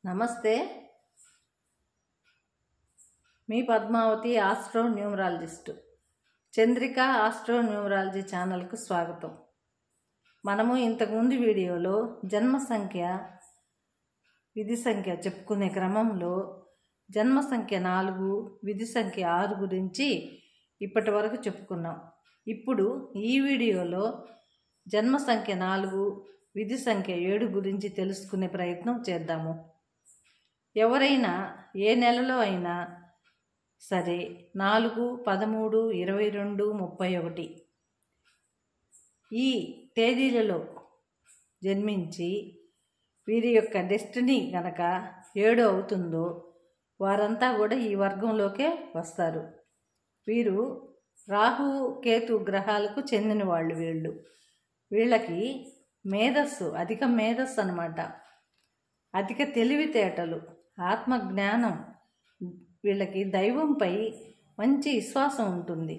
నమస్తే. మీ Padmavathi astro numerologist. Chandrika astro numerology ఛానల్కు స్వాగతం. మనము ఇంతకుముందు వీడియోలో జన్మ సంఖ్య విధి సంఖ్య చెప్పుకునే క్రమంలో జన్మ సంఖ్య 4 విధి సంఖ్య 6 గురించి ఇప్పటి వరకు చెప్పుకున్నాం. ఇప్పుడు ఈ వీడియోలో జన్మ సంఖ్య 4 విధి సంఖ్య 7 గురించి తెలుసుకునే ప్రయత్నం చేద్దాము. ఎవరైనా ఏ నెలలో అయినా సరే 4, 13, 22, 31 ఈ తేదీలలో జన్మించి వీరి యొక్క డెస్టినీ గనక 7 అవుతుందో వారంతా కూడా ఈ వర్గంలోకే వస్తారు. వీరు రాహు కేతు గ్రహాలకు చెందిన వాళ్ళు. వీళ్ళకి మేధస్సు, అధిక మేధస్సు అన్నమాట. అధిక తెలివితేటలు, ఆత్మజ్ఞానం, వీళ్ళకి దైవంపై మంచి విశ్వాసం ఉంటుంది.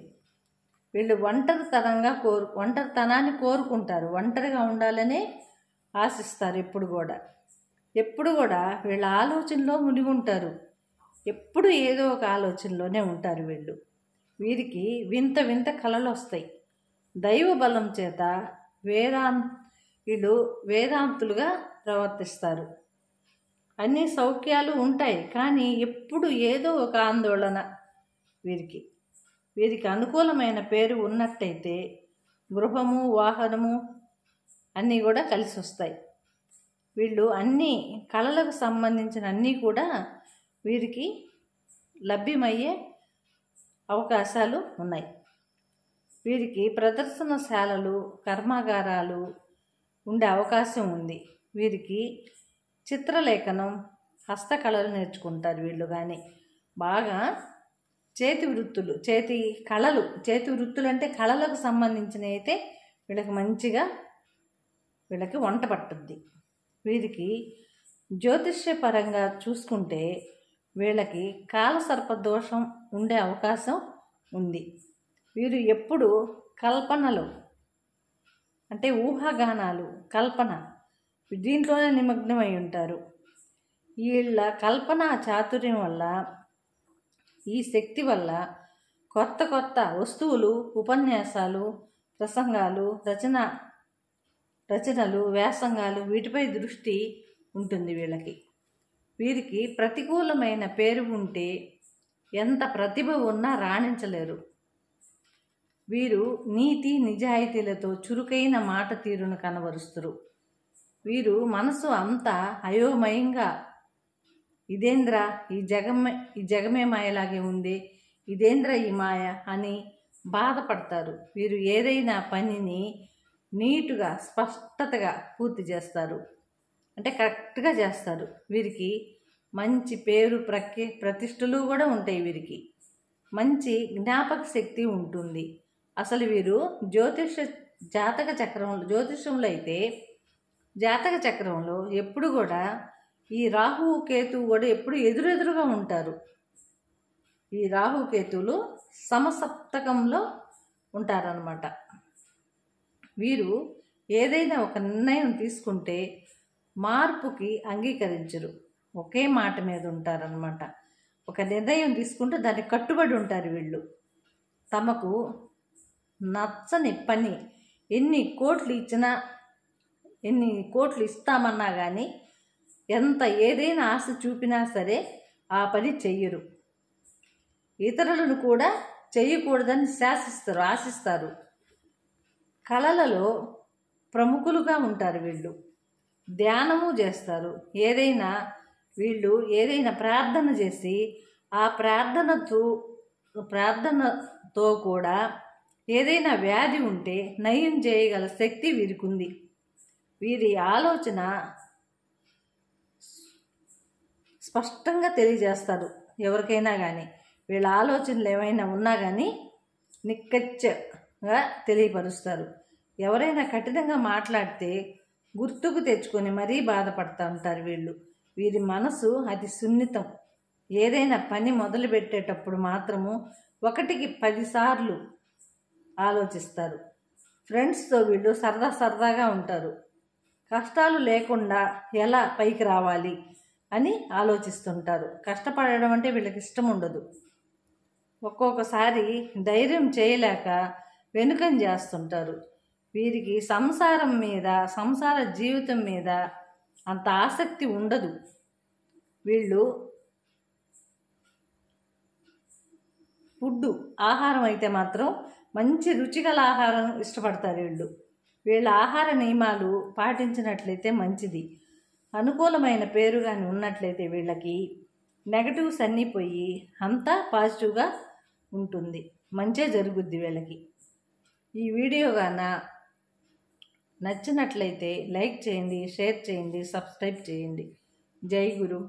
వీళ్ళు ఒంటరితనాన్ని కోరుకుంటారు, ఒంటరిగా ఉండాలని ఆశిస్తారు. ఎప్పుడు కూడా వీళ్ళ ఆలోచనలో మునిగి ఉంటారు. ఎప్పుడు ఏదో ఒక ఆలోచనలోనే ఉంటారు. వీరికి వింత వింత కళలు వస్తాయి. దైవ బలం చేత వీళ్ళు వేదాంతులుగా ప్రవర్తిస్తారు. అన్ని సౌఖ్యాలు ఉంటాయి, కానీ ఎప్పుడు ఏదో ఒక ఆందోళన. వీరికి అనుకూలమైన పేరు ఉన్నట్టయితే గృహము, వాహనము అన్నీ కూడా కలిసి వస్తాయి. వీళ్ళు అన్ని కళలకు సంబంధించిన అన్నీ కూడా వీరికి లభ్యమయ్యే అవకాశాలు ఉన్నాయి. వీరికి ప్రదర్శనశాలలు, కర్మాగారాలు ఉండే అవకాశం ఉంది. వీరికి చిత్రలేఖనం, హస్తకళలు నేర్చుకుంటారు. వీళ్ళు కానీ బాగా చేతి వృత్తులు అంటే కళలకు సంబంధించినవి అయితే వీళ్ళకి మంచిగా వంట పట్టుద్ది. వీరికి జ్యోతిష్యపరంగా చూసుకుంటే వీళ్ళకి కాలసర్ప దోషం ఉండే అవకాశం ఉంది. వీరు ఎప్పుడు కల్పనలు అంటే ఊహాగానాలు, కల్పన దీంట్లోనే నిమగ్నమై ఉంటారు. వీళ్ళ కల్పన చాతుర్యం వల్ల, ఈ శక్తి వల్ల కొత్త కొత్త వస్తువులు, ఉపన్యాసాలు, ప్రసంగాలు, రచనలు, వ్యాసంగాలు వీటిపై దృష్టి ఉంటుంది. వీరికి ప్రతికూలమైన పేరు ఉంటే ఎంత ప్రతిభ ఉన్నా రాణించలేరు. వీరు నీతి నిజాయితీలతో చురుకైన మాట తీరును కనబరుస్తారు. వీరు మనసు అంతా అయోమయంగా, ఇదేంద్ర ఈ జగమే మాయలాగే ఉంది, ఇదేంద్ర ఈ మాయ అని బాధపడతారు. వీరు ఏదైనా పనిని నీటుగా, స్పష్టతగా పూర్తి చేస్తారు, అంటే కరెక్ట్గా చేస్తారు. వీరికి మంచి పేరు, ప్రతిష్టలు కూడా ఉంటాయి. వీరికి మంచి జ్ఞాపక శక్తి ఉంటుంది. అసలు వీరు జ్యోతిష్యంలో అయితే జాతక చక్రంలో ఎప్పుడు కూడా ఈ రాహువు కేతువు కూడా ఎప్పుడు ఎదురెదురుగా ఉంటారు. ఈ రాహువు కేతువులు సమసప్తకంలో ఉంటారన్నమాట. వీరు ఏదైనా ఒక నిర్ణయం తీసుకుంటే మార్పుకి అంగీకరించరు, ఒకే మాట మీద ఉంటారన్నమాట. ఒక నిర్ణయం తీసుకుంటే దానికి కట్టుబడి ఉంటారు. వీళ్ళు తమకు నచ్చని పని ఎన్ని కోట్లు ఇస్తామన్నా కానీ, ఏదైనా ఆశ చూపినా సరే ఆ పని చెయ్యరు. ఇతరులను కూడా చెయ్యకూడదని ఆశిస్తారు. కళలలో ప్రముఖులుగా ఉంటారు. వీళ్ళు ధ్యానము చేస్తారు. ఏదైనా ప్రార్థన చేసి ఆ ప్రార్థనతో కూడా ఏదైనా వ్యాధి ఉంటే నయం చేయగల శక్తి వీరికి ఉంది. వీరి ఆలోచన స్పష్టంగా తెలియజేస్తారు ఎవరికైనా కానీ. వీళ్ళ ఆలోచనలు ఏమైనా ఉన్నా కానీ నిక్కచ్చిగా తెలియపరుస్తారు. ఎవరైనా కఠినంగా మాట్లాడితే గుర్తుకు తెచ్చుకొని మరీ బాధపడుతూ ఉంటారు. వీరి మనసు అతి సున్నితం. ఏదైనా పని మొదలు పెట్టేటప్పుడు మాత్రము 1కి 10 సార్లు ఆలోచిస్తారు. ఫ్రెండ్స్తో వీళ్ళు సరదాగా ఉంటారు. కష్టాలు లేకుండా ఎలా పైకి రావాలి, అని ఆలోచిస్తుంటారు. కష్టపడడం అంటే వీళ్ళకి ఇష్టం ఉండదు. ఒక్కొక్కసారి ధైర్యం చేయలేక వెనుకం చేస్తుంటారు. వీరికి సంసారం మీద, సంసార జీవితం మీద అంత ఆసక్తి ఉండదు. వీళ్ళు ఫుడ్డు, ఆహారం అయితే మాత్రం మంచి రుచిగల ఆహారం ఇష్టపడతారు వీళ్ళ ఆహార నియమాలు పాటించినట్లయితే మంచిది. అనుకూలమైన పేరు కానీ ఉన్నట్లయితే వీళ్ళకి నెగటివ్స్ అన్నీ పోయి అంతా పాజిటివ్గా ఉంటుంది, మంచిగా జరుగుద్ది వీళ్ళకి. ఈ వీడియో గాన నచ్చినట్లయితే లైక్ చేయండి, షేర్ చేయండి, సబ్స్క్రైబ్ చేయండి. జై గురు.